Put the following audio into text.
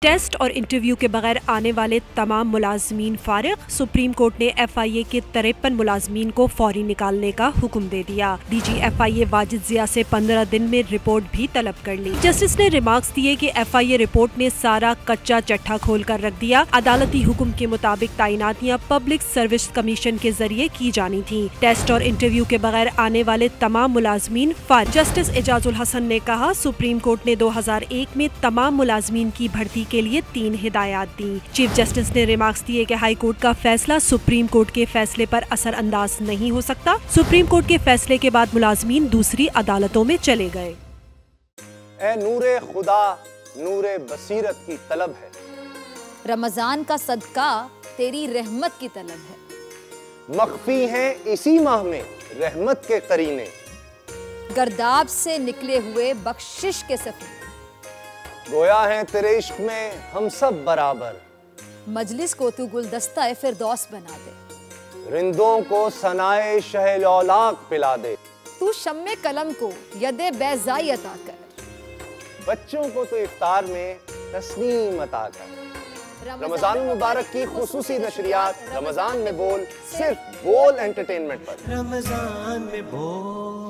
Test और interview के बगैर आने वाले तमाम मुलाजमीन फारिग। सुप्रीम कोर्ट ने FIA के 53 मुलाजमीन को फौरी निकालने का हुक्म दे दिया। DG FIA वाजिद जिया से 15 दिन में रिपोर्ट भी तलब कर ली। जस्टिस ने रिमार्क्स दिए कि FIA रिपोर्ट ने सारा कच्चा चट्टा खोल कर रख दिया। अदालती हुक्म के मुताबिक तैनातियां पब्लिक सर्विस कमीशन के जरिए की जानी थी। टेस्ट और इंटरव्यू के बगैर आने वाले तमाम मुलाजमीन फारिग। जस्टिस एजाजुल हसन ने कहा, सुप्रीम कोर्ट ने 2001 में तमाम मुलाजमीन की भर्ती के लिए 3 हिदायत दी। चीफ जस्टिस ने रिमार्क्स दिए कि हाई कोर्ट का फैसला सुप्रीम कोर्ट के फैसले पर असर अंदाज नहीं हो सकता। सुप्रीम कोर्ट के फैसले के बाद मुलाजमीन दूसरी अदालतों में चले गए। ए नूरे खुदा नूरे बसीरत की तलब है, रमजान का सदका तेरी रहमत की तलब है। मख्फी हैं इसी माह में रहमत के करीने, गर्दाब से निकले हुए बख्शिश के सफर। गोया है तेरे इश्क में हम सब बराबर, मजलिस को तू गुलदस्ता फिरदौस बना दे। रिंदों को सनाए शहलौलाक पिला दे, तू शम्मे कलम को यदे बैज़ाई अता कर। बच्चों को तो इफ्तार में तस्नीम अता कर। रमजान मुबारक की खुसूसी नशरियात रमजान में बोल, सिर्फ बोल एंटरटेनमेंट पर। रमजान में बोल।